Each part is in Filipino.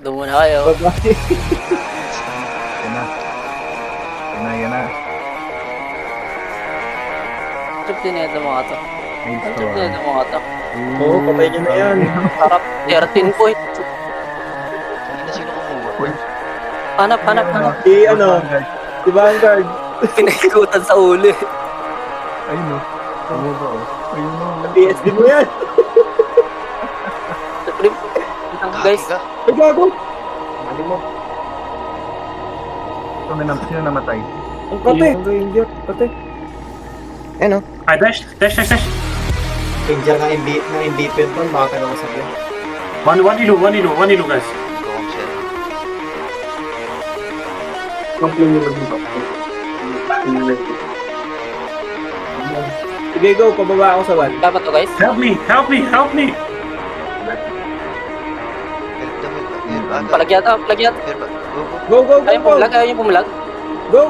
Doon muna kayo. Bye-bye. Yan na. Trip din ito mga to. Mage Ang to. trip din ito mga to. Oo, patay nyo na yan. Sarap. 13 point. Hindi na sino kumuha. Hanap. Si si Vanguard. Pinaikutan sa uli. Ayun o. Bumaba o. Ayun o. PSD mo yan. Trip. Guys. Ka. Ay, gago. Mali mo. Sino namatay? Ang kate. Ang ranger. Kate. Ano? Ay, dash. Ranger ng MVP yun. Baka ka naman sabi. One ilo, guys. Go on, shit. Sige, go. Pababa ako sa van. Kaya ba to guys? Help me. Help them with Aga. Palagyat. Here ba? Go. Go. Ayaw pumalag. Ayaw yung pumalag. Go.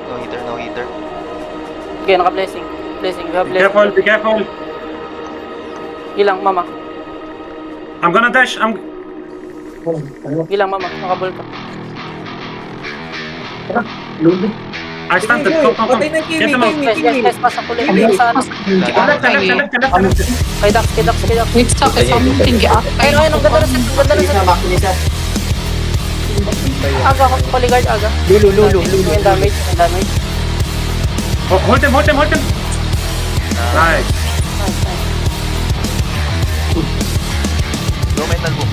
No heater. Okay, naka-blessing. Blessing. We have Be blessing. careful. Ilang mama. I'm gonna dash. Ilang mama. Nakabol ka. I stunted. Go. Patay na Get them out. Guys. Pasok ulit. Saan? Left. Kay Dax. Wait, stop it. Something Ayun. Ang ganda na set. Aga ako. Polyguard. Aga. Lulu. Yung damage. Hold them. Nice. Go metal boom.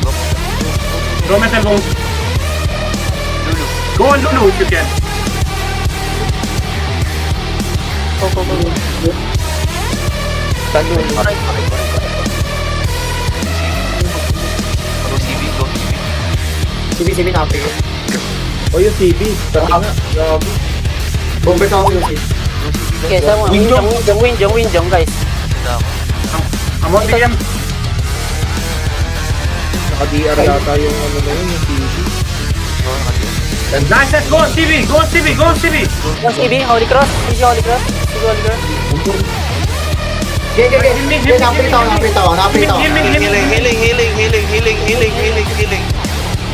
Go metal boom. Lulu. Go on Lulu if you can. Go. Correct. Go CB. CB na ako. O yung CB. Pati nga. Grabe. Bomber ka ako yung CB. Okay, so win, guys. Ganda ako. I'm on DM. Naka-DR yata yung ano na yun, yung CB. Go on, Adi. Nice, let's go on CB. Yung CB, Holy Cross. Easy Holy Cross. Okay. Naprit ako. Healing.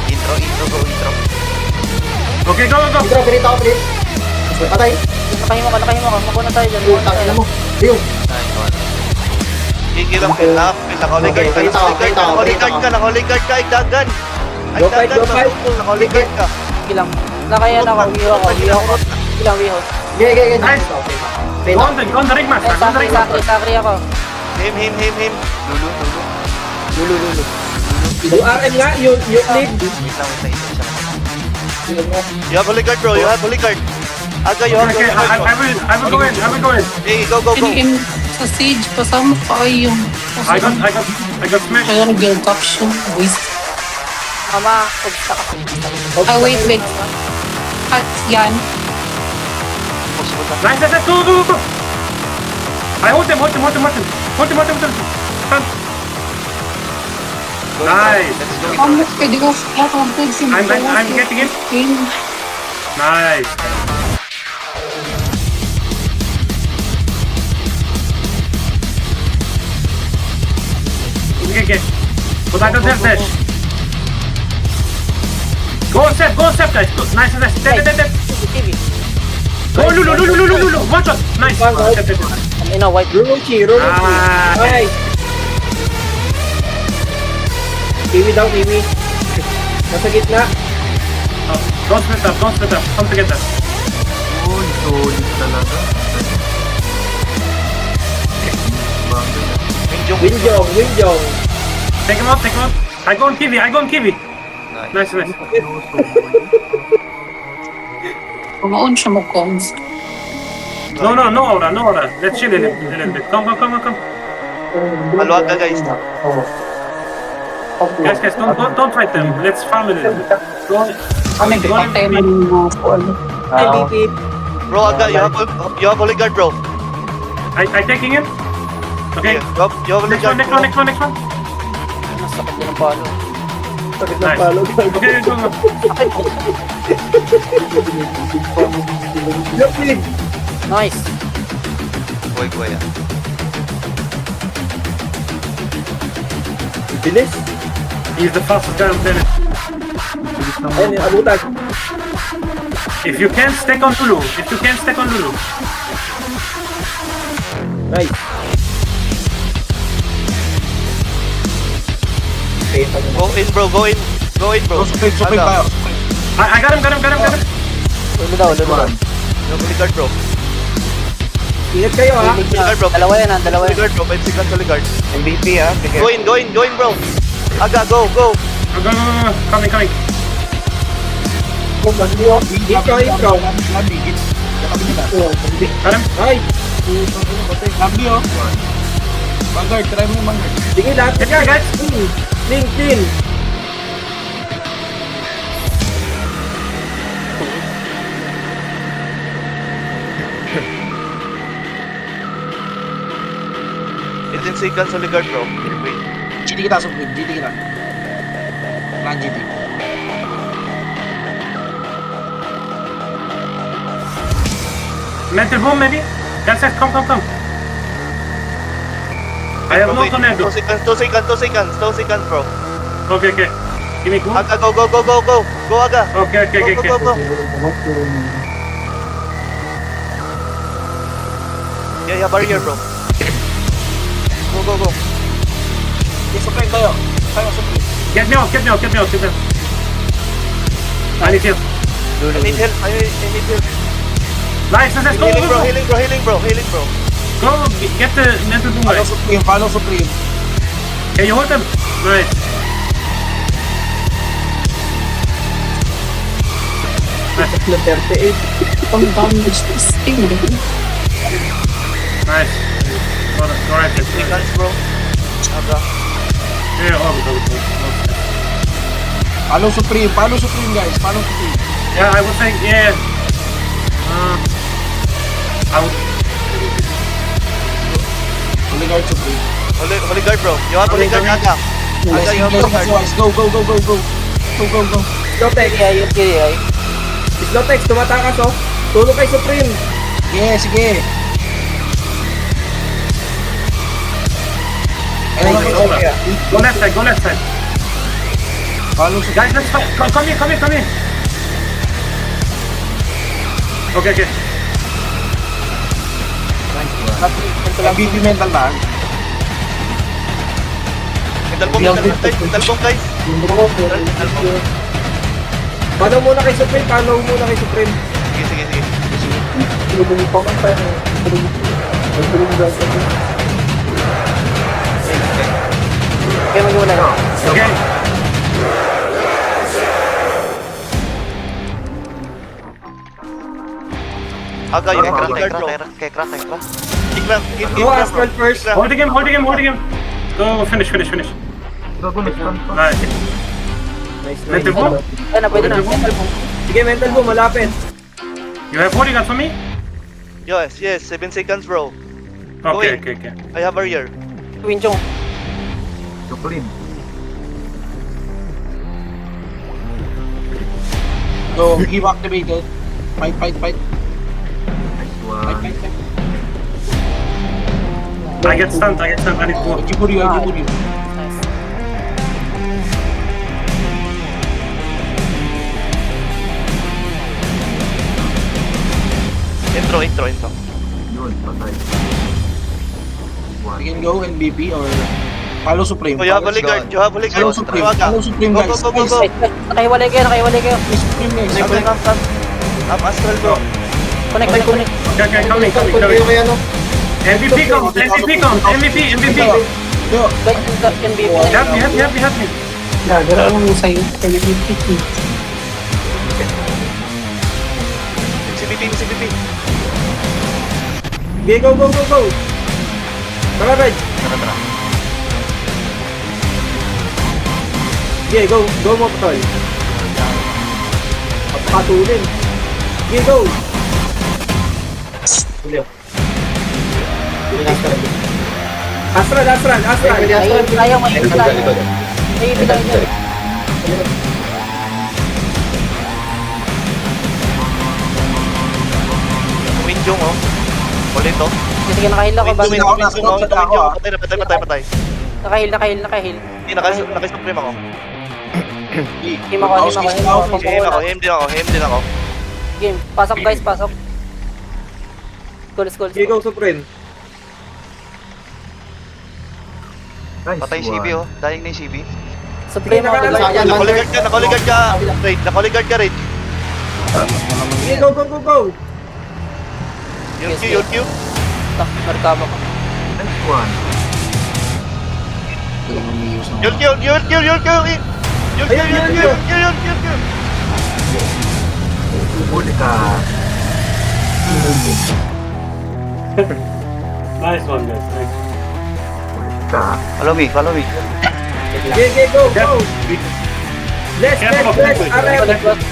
Intro, go intro. Okay, go. Pinito ako, please. Patay. Nakahimo ka. Makuha na tayo dyan. Tangin na mo. Ayun. Nice one. Gigil ang kill up. Naka-holy guard ka. Naka-holy guard ka. Dagan. Go fight. Naka-holy guard ka. Ilang. Nakaya na ako. Wiho. Ilang wiho. Okay. Nice. Wait Go lang. on the ring master. Sakri ako. Him. Lulu. Yung RM nga, yung lead. Wait lang. You have holy guard, bro. You have holy guard. Aga, you have Okay, holy guard. I will go in. Hey, go. Pinigim sa siege, pasama pa kayo yung... I got smashed. Kaya nag-build option. Waste. Ama, pagsa ka. Ah, wait. At yan. Nice, go. I hold them. Stun. Nice. Let's go. Pwede ko flat on pigs. I'm getting it. Nice. Okay. But I don't have dash. Go step, guys. Go. Nice. Dead. CB. Go, Lulu. One shot. Nice. Dead. White. Ruruchi. Ah. Ay. Kiwi daw. Nasa gitna. Oh, don't split up. Come together. Uy, solid talaga. Winjong. Take him out. I go on Kiwi. Nice. Kumaon siya mo cons. No aura. Let's chill a little bit. Come. Maluwag ka, guys. Guys, don't fight them. Let's farm a little bit. Go on. Patay man yung mga call. MVP. Bro, Aga, you have holy guard, bro. I taking it. Okay. You have holy guard, Next bro. one. Nasakit din ang palo. Sakit ng Nice. palo. Okay, go. Yung lead. Nice. Boy, ah. Bilis. He's the fastest guy on planet. Ayun, yung abutan. If you can, stack on Lulu. If you can, stack on Lulu. Nice. Okay, Go in, bro. Go in. Go in, bro. Supreme Aga. tayo. I got him. Ulo daw, ulo daw. Yung Ligard, bro. ingat kayo ha. Limit niya. Ligard, bro. Dalawa yan ha, dalawa yan. Ligard, bro. 5 seconds sa Ligard. MVP ah. Sige. Go in, bro. Aga, go. Go. Coming. Ikaw. Got him. Ay, Lambi oh. Vanguard, try mo yung Vanguard. sige lahat. Get here, guys. Clean. Within seconds sa Ligard, bro. Wait. GD kita, Supreme. GD kita. Plan GD. Mental boom, maybe? That's it. Come. I have no Wait, tornado. 2 seconds, bro. Okay. Give me cool. Aga, go. Go, Aga. Okay. Go. Yeah, barrier, bro. Go. Supreme tayo. Tayo, Supreme. Get me out. I need heal. I need help. Nice. Go. Healing, bro. Go, get the mental boom, guys. Follow Supreme. Can you hold them? Nice. Tatlo 38. Ang damage this thing. Nice. Go right. Seconds, bro. Aga. Yeah, Follow Supreme guys. Follow Supreme. Yeah, I would say, yeah. I would. Holy Guard Supreme. Holy guard, bro. You have holy guard, Aga. Aga, you have holy guard. Go. Slotex. Kiri. Slotex, tumatakas oh. Tulog kay Supreme. Sige. Go left side. Follow Supreme. Guys, let's fight. Come here. Okay. MVP mental na. Mental bomb, guys. Panaw muna kay Supreme. Sige. Okay, mag-una na. Okay. Aga, you have holy guard, bro. Kekra. Give Go Astral first. Holding him. Go, finish. Nice. Mental boom. Pwede na. Mental boom. Sige, mental boom, malapit. You have bodyguard for me? Yes, 7 seconds, bro. Okay. I have barrier. Win Chong. Supreme. Go, give activated. Fight. Fight. I get stunned. I need to go. Jiburi. Nice. Intro. You can go MVP or follow Supreme. Oh, you have holy guard. Follow Supreme. Aga. Follow Supreme Go. guys. Nakahiwalay kayo. Please, Supreme guys. Up Astral, bro. Connect. Okay, coming. Kay ano? MVP count. MVP. Yo, Guys, can be. Help me. Gagara lang mo sa'yo. CBP. Okay, go. Tara, Reg. Okay, go mo, Tol. Patulin. Okay, go. Astral. Ayaw mo. Ay, bilang niya. Winjong, oh. Ulit, oh. Sige, nakahila ko ba? Win Chong. Winjong, oh. Patay. Nakahil. Hindi, nakisupreme ako. Him ako. Him din ako. Game, pasok guys, pasok. School. Sige, go, Supreme. Patay yung CB oh. Dying na yung CB. Supreme ako guys. Sayang, Nakaligard ka. Raid, nakaligard ka, Raid. Sige, go. Yun Q. Markaba ko. Yun. Nice one, guys. Nice. Follow me. Sige, go. Bless. Careful, RM.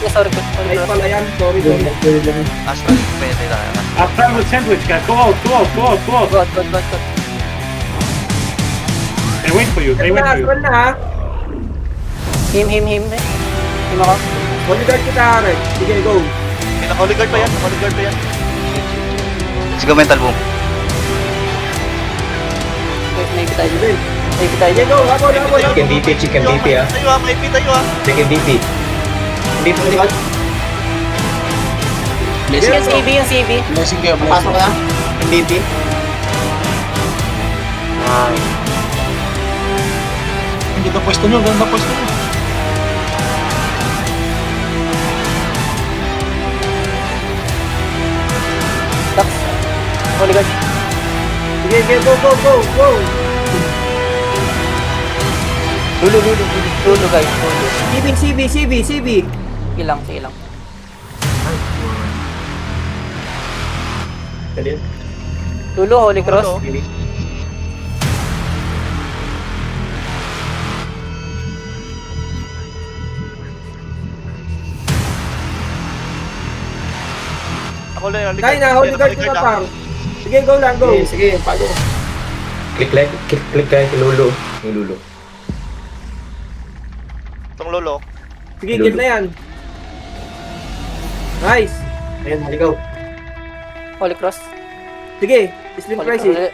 Sorry. Nice pala yan. Sorry. Astra, pwede tayo. I'll try with sandwich, guys. Go out. God. They wait for you. Astral na ha. Him ako. Bodyguard kita, Red. Sige, go. Nakaligard pa yan. Let's go mental boom. Maybe tayo. Sige, go. Habol. Chicken DP ah. Tayo ah. Chicken DP. Dito, dito. Yung CB. Pasok ka na. MVP. Ganda pwesto nyo. Tax. Holy God. Sige, go. Lulu guys. Lulu. CB. Sige lang. Dali. Lulu, Holy Cross. Ako lang yung Kaya na, holy guard ko na pang. Sige, go lang, go. Sige, pago. Click kayo kay Lulu. Yung Lulu. Itong lolo. Sige, kill na yan. Nice. Ayan, maligaw. Holy Cross. Sige, slim Holy price Cross.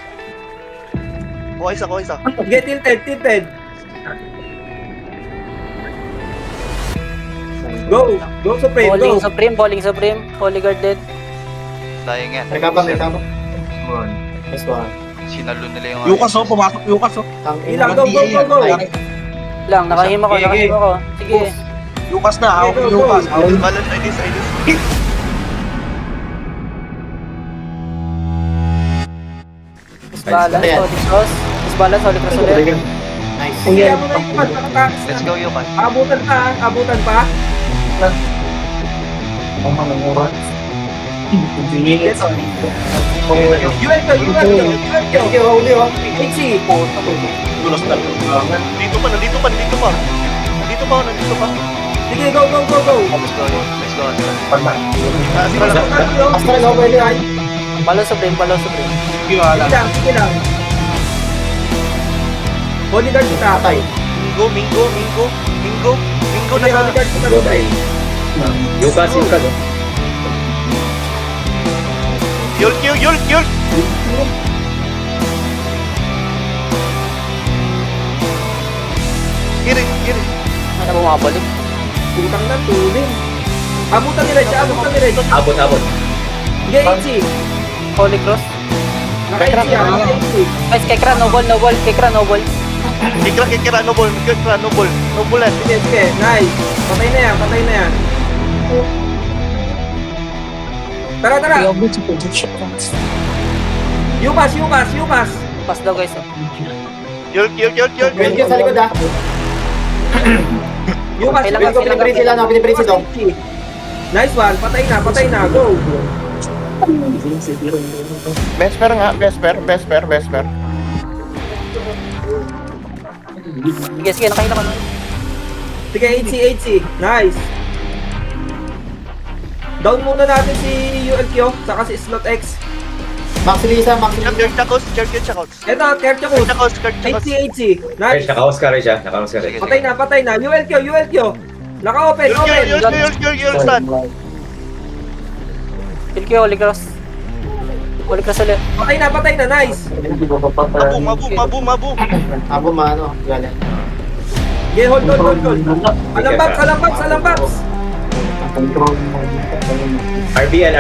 Kuha isa. Sige, tilted. Go Supreme, go. Bowling Supreme. Holy Guard dead. Dying yan. Rekabang. Yes, one. Sinalo nila yung... Yukas pumasok Yukas Ilang, go. Lang, nakahim ako. Sige. Yukas na, hawak yung Yukas. Balance, I this. Balance, Holy Cross ulit. Nice. Sige, mo na Yukas. Let's go, Yukan. Abutan pa. Sige, huli oh. HC. Nandito pa. Sige, go. Let's go. Astra, no, pwede ay. Palo Supreme. Sige lang. Holy guard kita. Patay. Mingo na Sige, sa... holy guard kita. Patay. Yukas. Yul! Girit! Ano bumabalik? Putang na, tuling. Abutan ni Red. Abot. Sige, HC. Holy Cross. Naka-HC yan. Guys, Kekra, no ball. Kikra, no ball. No bullet. Sige. Nice. Patay na yan. Tara. Yukas. Pass daw guys. Yul! Pwede sa likod ah. Yukas. Piniprint sila dong. Nice one. Patay na. Go. Vesper nga, Vesper. Sige, nakahila ko. Sige, HC. Nice. Down muna natin si ULQ, saka si Slot X. Max Lisa. Church Chakos. Eto, Kerchakos. Chakos. HC. Nice. Nakaos ka rin siya. Patay na. ULQ. Naka-open. Yul, stand. Kill ko, Holy Cross. Holy Cross ulit. Patay na, nice. Mabu. Abo maano, galing. Okay, hold. Alambats. RBL.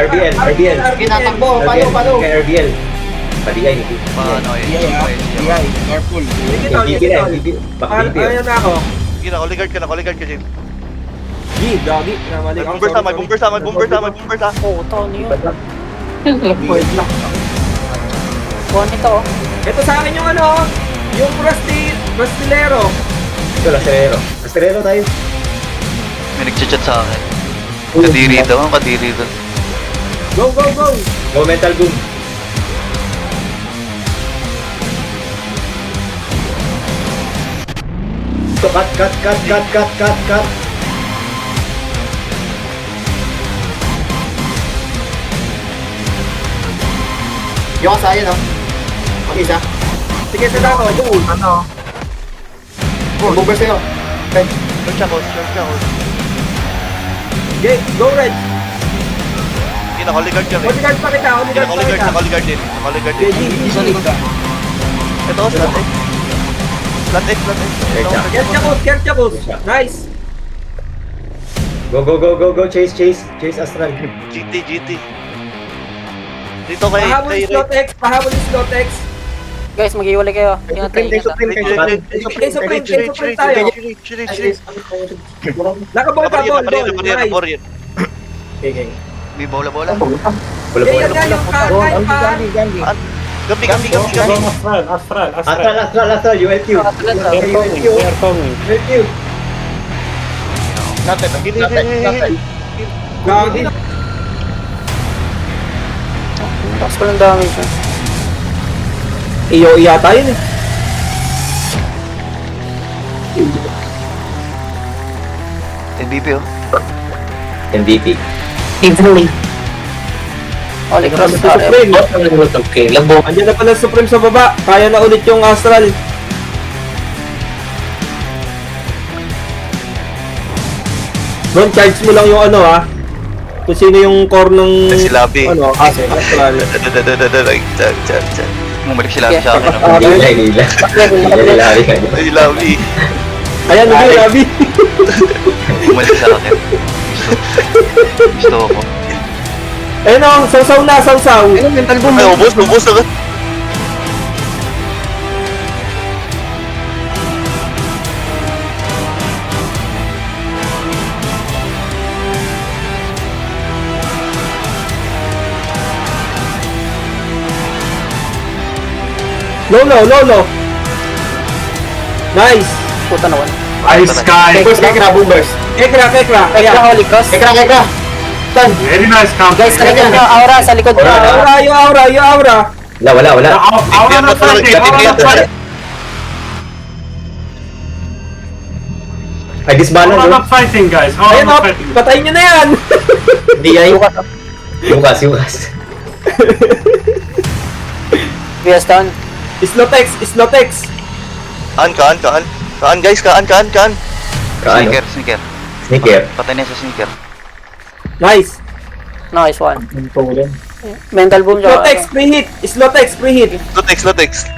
Kinatakbo, palo. Kay RBL. Padiay. Paano Careful. Back Ayan na ako. Sige na, oligard ka, Jim. Gagi. May bomber sa. Oo, taon yun. Kuha nito oh. Ito sa akin yung yung Rustilero. Ito, Lacerero tayo. May nagchat sa akin. Kadiri daw. Go. Go mental boom. So, cut. Yung kasaya, no? Mag-isa. Sige, sila ako. Bumper sa'yo. Church ako. Okay, go red. Sige na, oligard ka rin. Holigard pa kita. Oligard din. Ito, Flat X. Kerchakos. Nice. Go. Chase Astral. GT. Dito kay... Pahabol yung slot X. Guys, mag-iwalay kayo. Tingnan tayo. Supreme tayo. Nakabol. Nice. Okay. May bola. Yan yung kaan. Gabi. Astral, ULQ. Natin. Gagi. Tapos ko lang damage. Iyo yata yun eh. MVP oh. MVP. Evenly. Holy Cross. Supreme. Okay, labo. Andiyan na pala Supreme sa baba. Kaya na ulit yung Astral. Ron, charge mo lang yung kung sino yung core ng... Si Labi. Astral. Bumalik si Labi sa akin. Nila. Si Labi. Ayan, hindi, Rabi. Bumalik sa akin. Gusto ko. Ayun o, sausaw na. Ay, ubos agad. Lolo. Nice. Puta naman. Ice Sky. Boomers. Kekra. Kaya Holy Cross. Ekra. Tan. Very nice counter. Guys, sa likod nyo. Aura, sa likod nyo. Yung aura. Wala. Aura na fighting. Ay, disbalance. Aura not fighting, guys. Aura Ayun o, not fighting. patayin nyo na yan. Di ay. Yukas. VS down. Slot X. Kaan guys, kaan. Kaano? Sneaker. Patay na sa sneaker. Nice. Nice one. Mental boom Slot siya. X, preheat. Lotex.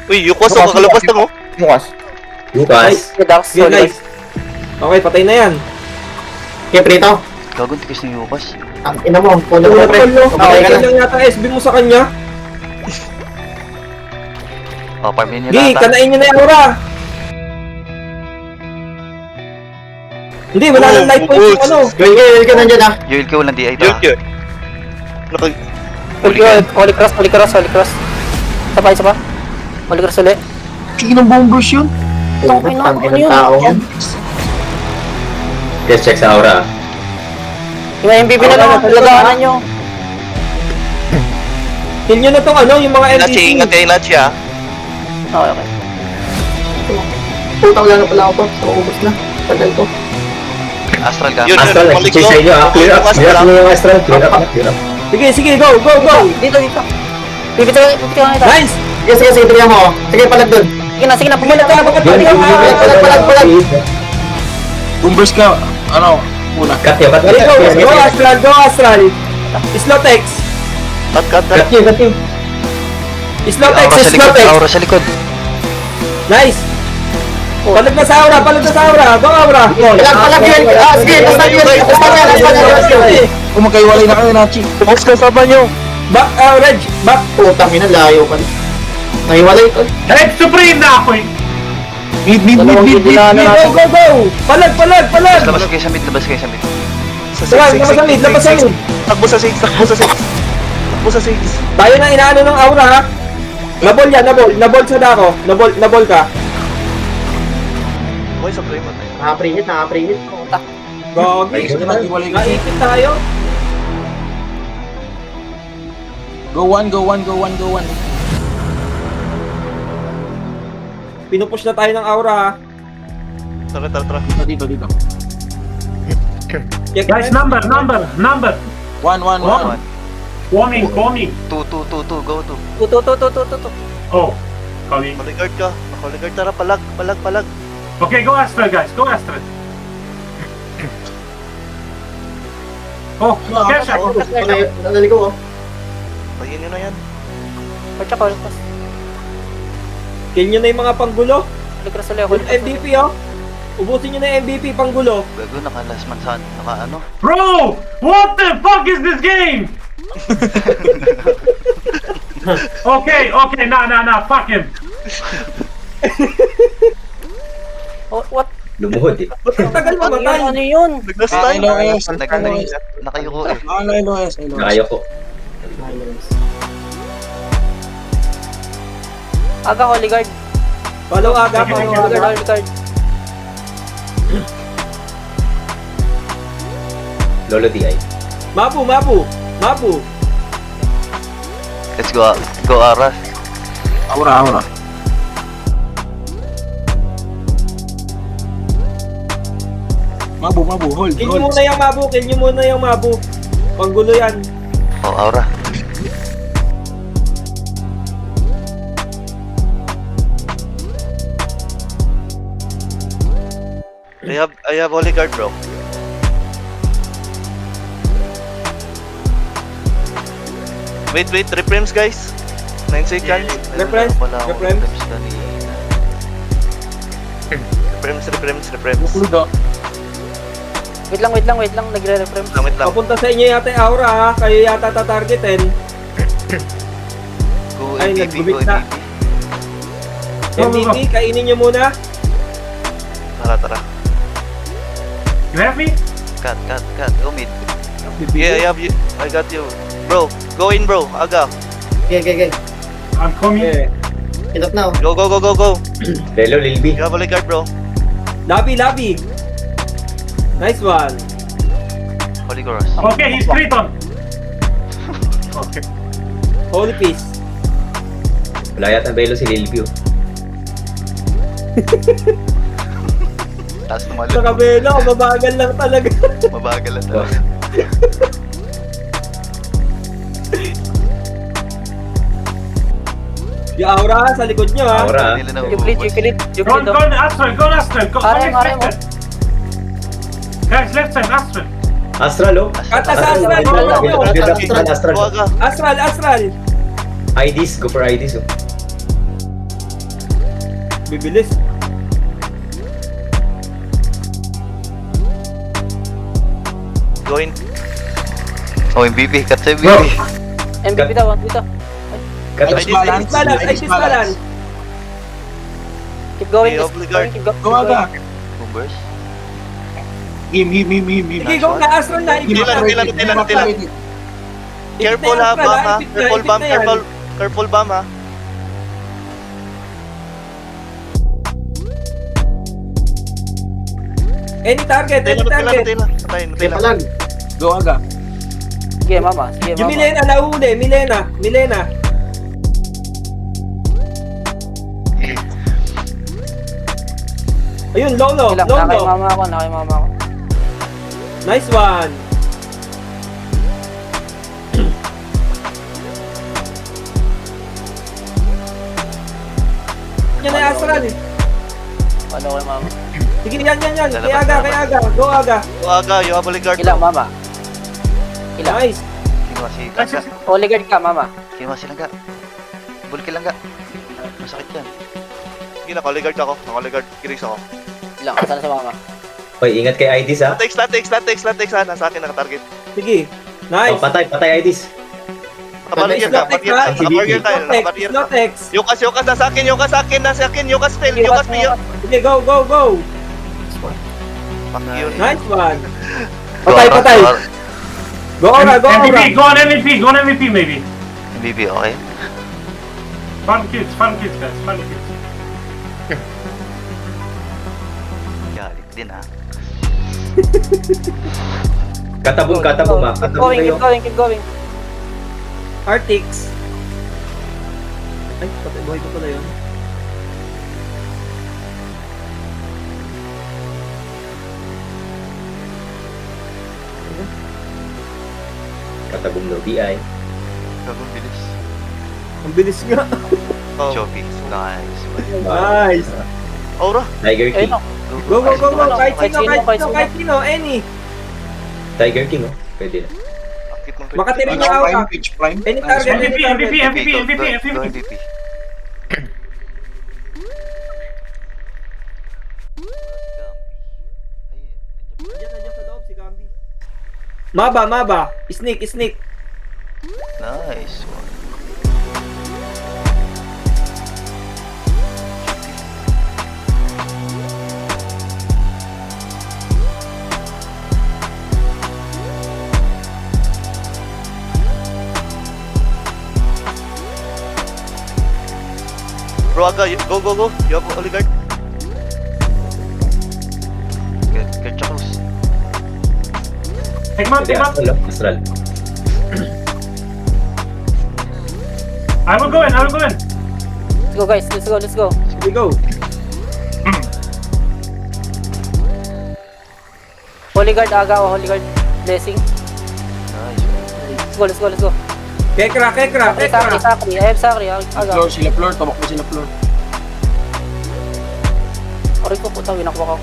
Uy, Yukos ako kakalabas lang oh. Yukas. Dax, Yeah, Holy nice. Okay, patay na yan. Okay, Prito. Gagawin tigas ni Yukos. Ang ina mo, puno Wala pre. Okay lang yata SB mo sa kanya. Parmin niya Gi, lahat. kanain nyo na yung aura. Hindi, wala nang life point yung Gawin ka nandiyan ah. Yuil ka walang DI ta. Holy Cross. Isa pa. Holy Cross ulit. Sige ng bombers yun. Tangin na, Tangin ano ng yun? tao. Just check sa aura. Yung MVP na lang, laganan nyo. Kill nyo na tong yung mga Inachi, MVP. ingat kayo Inachi ah. Okay. Putang lang na pala ako. Ubus na. Tagal ko. Astral ka. Astral, chase sa inyo. Clear up nyo yung Astral. Clear up. Sige, go. Dito. Pipit ka nga ito. Nice. Sige, bigyan mo. Sige, palag doon. Sige na, pumalag ka na. Palag. Boomers ka, Cut yun. Go Astral. Slot X. Cut. Got you. Slow text, slow text. Aura sa likod. Nice. Palag na sa aura. Go aura. Palag yun. Sige, basta yun. Kung magkaiwalay na kayo, Nachi. Boss, kasama nyo. Back, Reg. Back. Putang ina, layo pa. Nahiwalay ko. Red Supreme na ako eh. Mid. Go. Palag. Labas kayo sa mid. Labas sa mid. Takbo sa 6. Tayo na inaano ng aura, ha? Nabol yan. Nabol sa dako. Nabol ka. Boy, sa frame mo. Nakapringit. Gogi. Naipit tayo. Go one. Pinupush na tayo ng aura, ha? Tara. Dito. Check Guys, number. One. Warning. Two, go to. Oh, calling. Maligard ka. Maligard, tara, palag. Okay, go Astral, guys. Go Astral. Oh, Kesha. Nadali ko, oh. Tayin nyo na yan. Kill nyo na yung mga panggulo. Ligras ulit ako. Yung MVP, oh. Ubusin nyo na yung MVP panggulo. Gago, naka-last man saan. Naka-ano? Bro, what the fuck is this game? Okay, nah, fuck him. What? Lumuhod, eh. Tagal mamatay. Ano yun? Nag-stun. Nakayuko eh. LOS. Kaya ko. Aga, Holy Guard. Follow aga. Holy Guard. Lolo DI. Mabu. Let's go Ara. Aura. Mabu, hold. Kill nyo muna yung mabu. Panggulo yan. Oh, Aura. I have Holy Guard, bro. Wait, reframes, guys. 9 seconds. Reference. Reframes. Wait lang. Nagre-reframe. Wait lang. Papunta sa inyo yata yung aura, ha? Kayo yata tatargetin. Go Ay, MVP, nagbubit na. MVP, kainin nyo muna. Tara. You have me? Cut. Go mid. Yeah, I got you. Bro, go in, bro. Aga. Okay. I'm coming. Yeah. Hilap na, oh. Go. Hello, Lil B. You have Holy Guard, bro. Lobby. Nice one. Holy Cross. Okay, he's Triton. Okay. Holy peace. Wala yata belo si Lil B. Taas Sa tumalon. kabelo, mabagal lang talaga. Mabagal lang talaga. Yung aura sa likod nyo, ha? Aura. Hindi nila Go nauubos. Astral. Go Aray mo. Guys, left side, Astral. Astral, oh. Kata sa Astral, Astral. Go, Aga. Astral. IDs, go for IDs, oh. Bibilis. Go in. Oh, MVP. Cut sa MVP. MVP daw. Cut I off. did Balance. Keep going. Okay, Holy Guard. Go aga. Bombers. Him. Sige, go na Astral na. Tila. Careful, ha, Bam, ha. Careful, Bam, ha. Any target. Tila. May palag. Go aga. Sige, mama. Yung Milena, nahuli. Milena. Ayun, Lolo. Nakay mama ako. Nice one. Yan ay Astral. Ano kay mama? Sige, yan. Kay Aga. Go Aga. Go, Aga. You have Holy Guard, Ilang bro. mama? Ilang? Nice. Kinuha si Nice, Langga. nice. Holy guard ka, mama. Kinuha si Langga. Bulky Langga. Masakit yan. Sige, naka-guard ako. Naka-guard. Kiris ako. Ilang, asa na sa mama. Hoy, ingat kay IDs ha. Latex ha. Nasa akin naka-target. Sige. Nice. Oh, patay IDs. Naka-barrier ka. Slotex, Barrier. ha? Naka-barrier tayo. Slotex, Naka-barrier ka. Slotex. Yukas nasa akin. Yukas fail. Yukas fail. Sige, go. Fuck yun. Nice one. Patay. Go Aura. MVP, go on MVP maybe. MVP, okay. Fun kids guys, fun kids. Galit din ha. Katabong ha. Katabong kayo. Keep going. Artix. Ay, patay buhay ko pala yun. Katabong no DI. Gagong bilis. Ang bilis nga. Oh. Choppy. Nice. Nice. Aura. Tiger Ayun King. o. Go. Kahit Kahit sino, any. Tiger King oh. Pwede na. Akit ng Makatirin na Prime, Aura. pitch prime. Any target, any MVP, target. Go MVP. Nandiyan sa loob si Gambi. Maba. Sneak. Nice one. Bro, Aga, go. You have Oligard. Get Chakus. Take him out. Astral. I will go in. Let's go guys, let's go. Sige, go. Holy guard, aga o Holy guard. Blessing. Nice. Let's go. Kekra. Sakri. I have Sakri, aga. Sila floor, tumakbo sila floor. Aray ko, putang winakwa ko.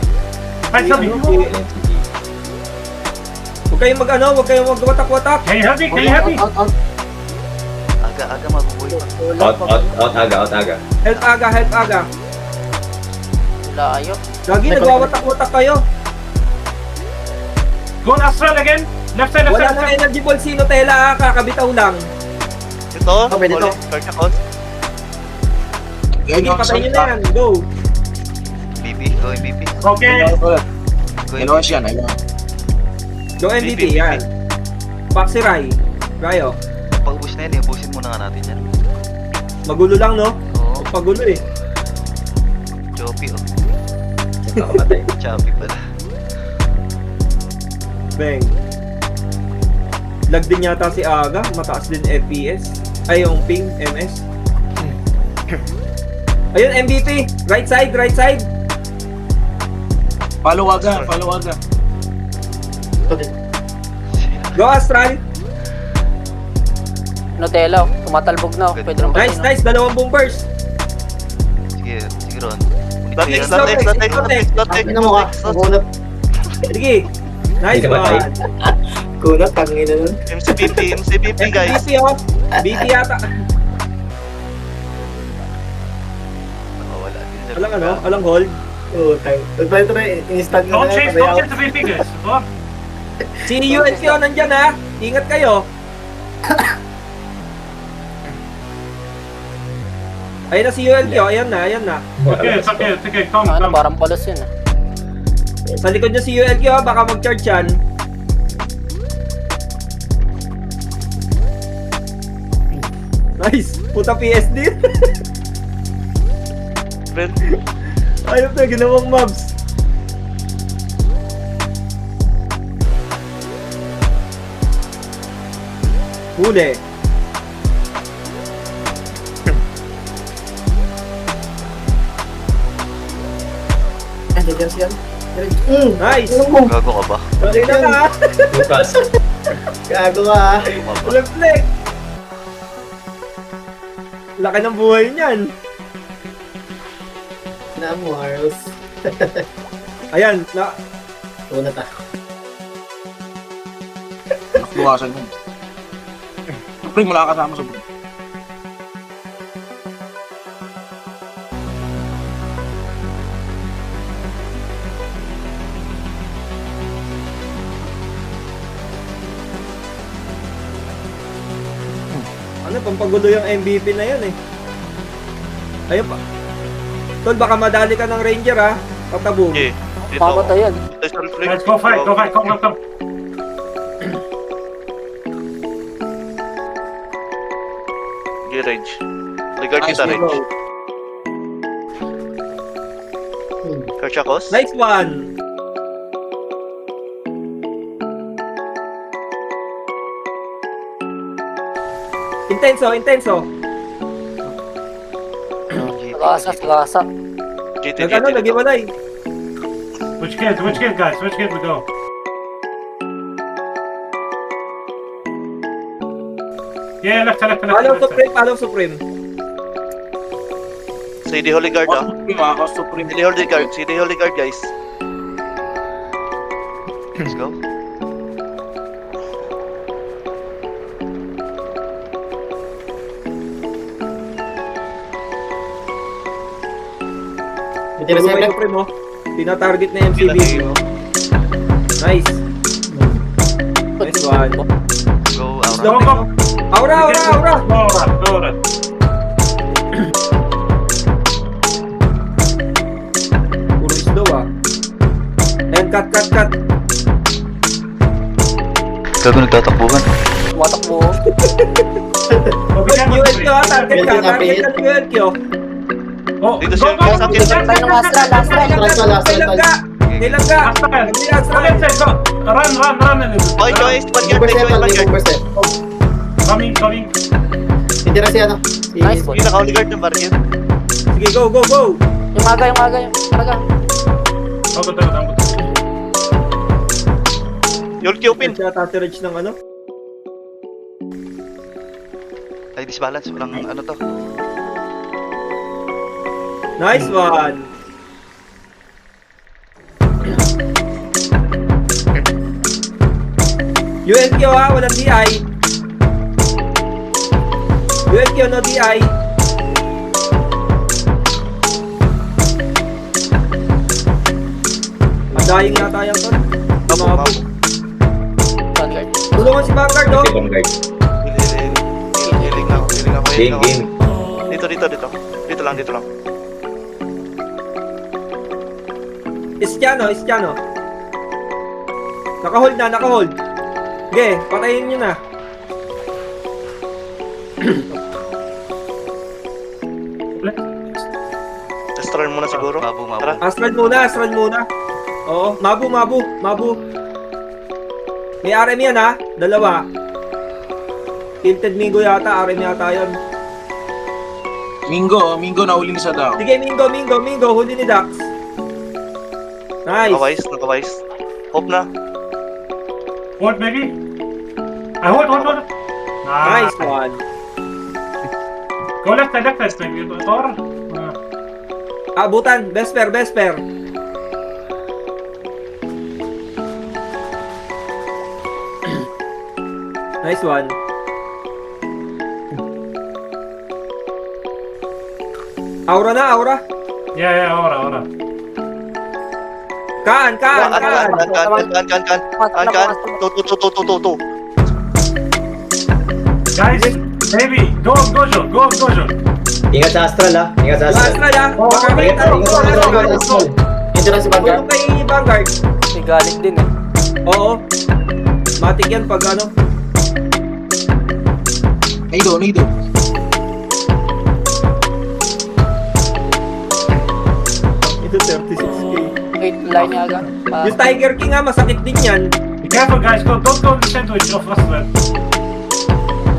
Nice, sabi mo. Huwag kayong magwatak-watak. Can you help me? Out. Aga mabubuhay pa. Out aga. Help aga. Layo. Lagi nagwawatak-watak kayo. Go on Astral again. Left side. Wala nang energy ball si Nutella, kakabitaw lang. Ito. Pwede to. Guard Chakus. Sige, patayin nyo na yan. Go. Go MVP. Okay. Go Dalawa MVP. siya, ayun. Go MVP, yan. Paxi Rai. Rayo. Pag-ubus na yan, ubusin muna nga natin yan. Magulo lang, no? Oo. Pagulo eh. Choppy oh. Nakapatay. Choppy pala. Bang. Lag din yata si Aga. Mataas din FPS. Ay, yung ping, MS. Ayun, MVP. Right side. Follow aga. Go, Astral. Nutella, tumatalbog na. Pwede nang Nice. Dalawang bombers. Sige Ron. Latex. Ano mo ka? Magunap. Sige. Nice Hindi ka matay. one. Kunat, tangin na nun. MCBP guys. MVP, oh. BP yata. Wala din. Alang hold. Oo, tayo. Try. Instant na Don't na. chase the MVP guys. Go on. Si UNCO nandyan ha. Ingat kayo. Ayun na si UNCO. Ayan na. Okay. Come. parang palos yun. Sa likod niya si UNCO ha. Baka mag-charge yan. Nice. Puta PSD. Friend. Ayop na. Ginawang mobs. Huli. Dyan siya. Nice. Gago ka ba? Sorry na ha. Lucas. Gago ka ha. Reflect. Laki ng buhay niyan. Na Mars. Ayan. Na. Kunat ah. Nakluwasan mo. Supreme, wala kasama Supreme. Ano, pampagulo yung MVP na yan eh. Ayun pa. Tol, baka madali ka ng Ranger ha. Patabog. Okay. Dito. Mamatay yan. Guys, go fight, go fight. Come, come, come. Okay, range. Regard kita, Nice, range. Karchakos? Nice one! Intenso, intenso. Lasa, lasa. GT, Nag-ano, GT. nag-iwalay. Which kid, guys? Which kid we go? Yeah, left, left, left. Follow left. Supreme, follow Supreme. CD Holy Guard, ah. Supreme, ako Supreme. CD Holy Guard, CD Holy Guard, guys. Let's go. Tira Supreme, siya, Supreme, oh. Tina-target na yung MCB. oh. Nice. Nice one. Go, Go, Aura. go. Aura, aura, aura. Aura, aura. Puro isdo ah. Ayan, cut, cut, cut. Gago nagtatakbuhan. Tumatakbo. Oh, be careful, ULQ ah, target ka, target ka ng ULQ. Oh, Dito go, siya, go, sa go, akin. go, Tayo ng Astral, Astral. Nilangga! Nilangga! Astral. Nilangga! Go left side, go. Run, run, run. a little bit. Okay, guys. Vanguard, take Vanguard. Coming, coming. Titira si ano? Si... Nice one. Yung naka-Holy Guard ng barrier. Sige, go, go, go! Yung maga, yung maga, yung maga. Tago, tago, tago. Yung Q-pin. Siya tatirage ng ano? Ay, disbalance. Walang ano to. Nice one! ULQ ha, walang DI. ULQ no DI. Madaying yata yan ton. Mabo, mabo. Vanguard. Tulungan si Vanguard oh. Ate Vanguard. Healing ako, healing ako. Game, game. Dito, dito, dito. Dito lang, dito lang. Istiano, Istiano. Naka-hold na, naka-hold. Sige, patayin nyo na. Destroy muna siguro. Mabo, mabo. Tara. Astral muna, Astral muna. Oo, mabu, mabu, mabu. May RM yan ha, dalawa. Tilted Mingo yata, RM yata yun. Mingo nahuli ni Sadao. Sige, Mingo, Mingo, Mingo, huli ni Dax. Nice. Nakawise, nakawise. Hope na. Hold, baby. I hold, hold, hold. Nice one. Go left side, baby. Aura. Abutan, Vesper, Vesper. Nice one. Aura na, aura. Yeah, yeah, aura. Kan. Kan. Guys, baby, go, Gojo. Ingat sa Astral ha. Ingat sa Yung Astral. Astral ha. Baka may Ingat sa Astral. Titira si Vanguard. Tulong kay Vanguard. May galit din eh. Oo. Matik yan pag ano. Nido. Ito 36k. Wait, line niya aga. Yung Tiger King ha, masakit din yan. Be careful, guys. Don't go in the sandwich of Astral.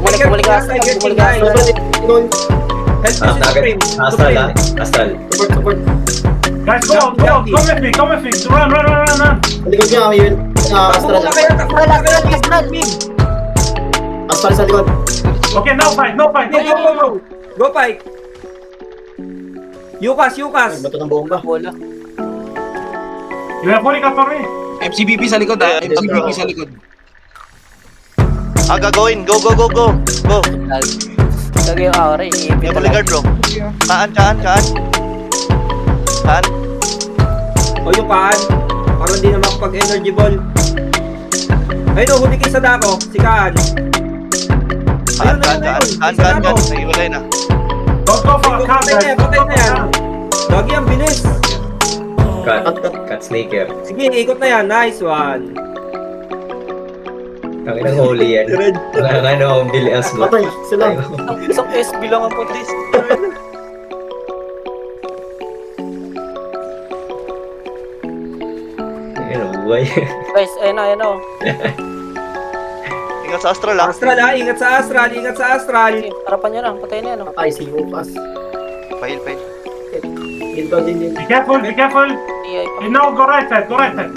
Bumalik ka, Astral. Bumalik ka, Astral. Help Ah, me si target. Supreme. Astral ha. Astral. Support. Guys, go with me. Run. Likod niya, yun. Takbo Astral. muna kayo, takbo muna kayo. Astral. Astral sa likod. Okay, no fight. Go, Pike. Yukas. Bato ng bomba. Bola. You have holy cup for me. MCBP sa likod Yeah, MCBP sa likod. Gagawin. Go. Gagawin yung aura, iipit May talaga. bodyguard bro. Kaan. O yung kaan. Para hindi na makapag-energy ball. Ayun o, huli kayo sa dako. Si Kaan. Kaan. Sa dako. Nahiwalay na. Don't go for a count, Patay guys. na yan, Don't patay go na for a yan. count. Gagi, ang bilis. Cut sneaker. Sige, ikot na yan. Nice one. Ang inang holy yan. Red. Wala nga no, ang bilis mo. Patay, sila. Isang SB lang ang pulis. Ayun, buhay. Guys, ayun na. Ingat sa Astral ha. Astral ha, ingat sa Astral. Okay, harapan nyo na, patay na yan. Oh. Patay si Lucas. Fail. Ito din. Be careful, be careful. AI pa. You know, go right side, go right side.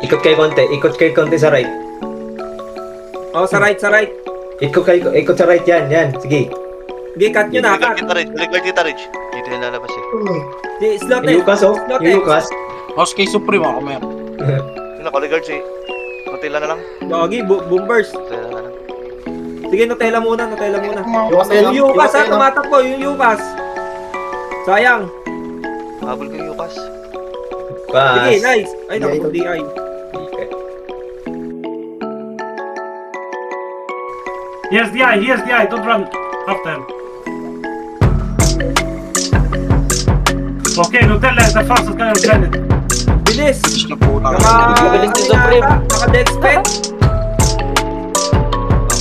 Ikot kayo konti sa right. Oh, sa right. Ikot sa right yan. Sige. Sige, cut nyo na, cut. Bodyguard kita, Rich. Dito yung lalabas eh. Si Slot Yung Lucas oh. Yung Lucas. House kay Supreme ako, meron. Yung bodyguard si... Nutella na lang. Gagi, boomers. Nutella na lang. Sige, Nutella muna. Lucas na Yung Yukas ha, tumatakbo, yung Yukas. Sayang. Habol ko yung Yukas. Sige, Pas. nice. Ay, naku, DI. Here's the eye, don't run after him. Okay, Nutella is the fastest guy on planet. Bilis. Siya po na. Bilis ni Supreme. Naka-dexpet.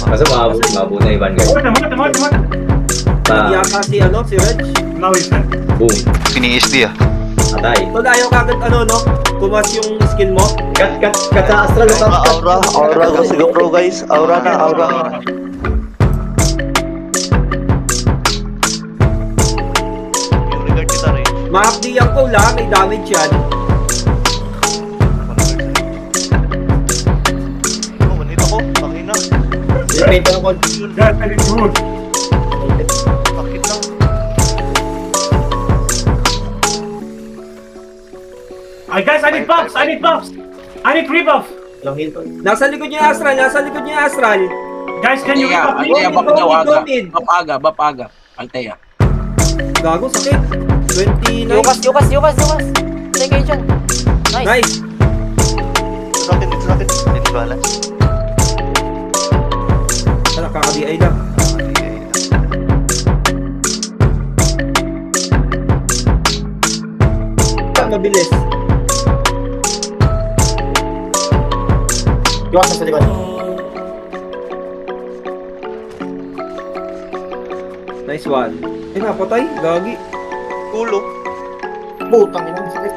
Kaso mabo na Ivan guys. Wait, Yaka si Reg. Now he's dead. Boom. Pini-SD ah. Patay. Tol, ayaw kagad kumas yung skill mo. Cut sa Astral. Aura. Sige bro guys. Aura na. Yung regard kita, Rich. Ma-updi ang call ha, may damage yan. Oh, manito ko. Pakina. Depende ng call. Guys, I need wood. Pakit lang. Guys, I need buffs. I need rebuff. Long heal tol. Nasa likod niya yung Astral. Guys, can you rebuff me? Altea, bap daw aga. Go mid. Bap aga. Altea. Gago, sakit. 29. Yukas. Patay kayo dyan. Nice. Nice. Dito sa akin. Dito balance. Nakaka-DI lang. Mabilis. Lucas na sa likod. Nice one. Napatay. Gagi. Kulo. Putang ina, sakit.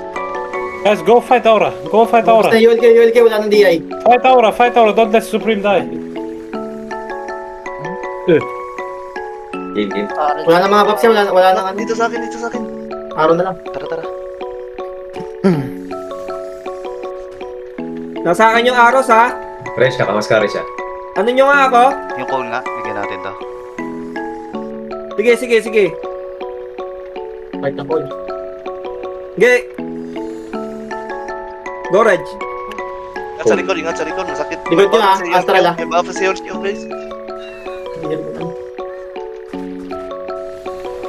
Guys, go fight Aura. Lucas na ULK, wala nang DI. Fight Aura. Don't let Supreme die. Game. Wala na mga paps yan, wala na ano. Dito sa akin. Araw na lang. Tara. Nasa akin yung arrows ha. Fresh, nakamaskari siya. Ano nyo nga ako? Yung call nga. Bigyan natin to. Sige. Fight ng call. Sige. Go, Reg. Ingat sa likod. Masakit. Likod nyo, ah. Astral, ah. May buff sa yung guys.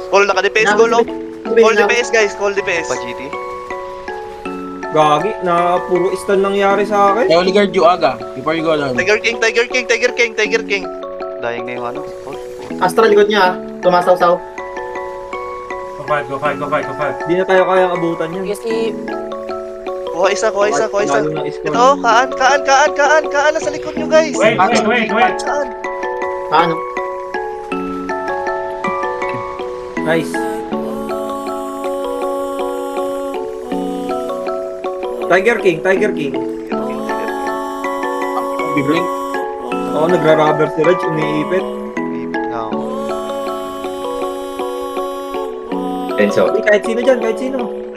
Call naka-DPS goal oh. Call DPS guys. Call DPS. Pa-GT. Gagi, na puro stun nangyari sa akin. Kaya Oligard you aga. Before you go down. Tiger King. Dayang na yung ano. Astral, likod niya ah. Tumasaw-saw. Go fight. Di na tayo kayang abutan yan. Sige, si... Kuha isa. Lalo na score. Ito, kaan na sa likod nyo guys. Wait. Saan? Ano? Nice. Tiger King. Bibling. Oo, nagra-rubber si Reg, umiipit. No. Enzo. Kahit sino dyan.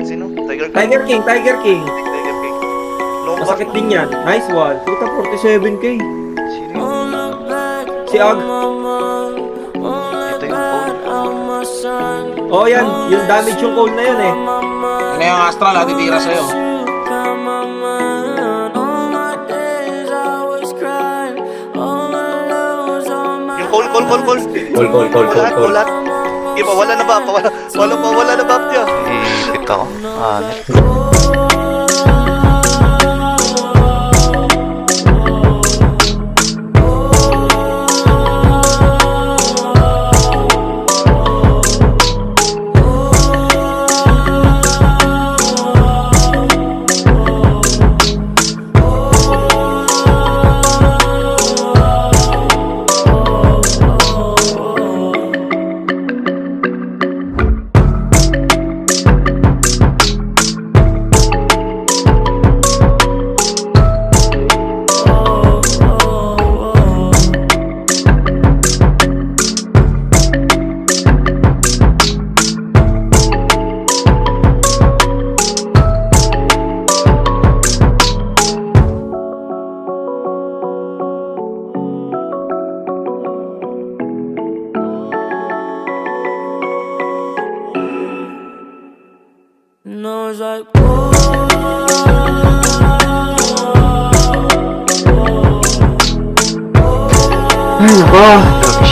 Sino? Tiger King. Tiger King. No, Masakit din yan. Nice one. Puta, 47k. Sino yun? Si Ag. Ito yung call. Oh, yan. Yung damage yung call na yun eh. Ano yung Astral ha? Titira sa'yo. call. Ulat. Iba, wala na ba? Wala na ba niya? Ipit ako. Ay, nako.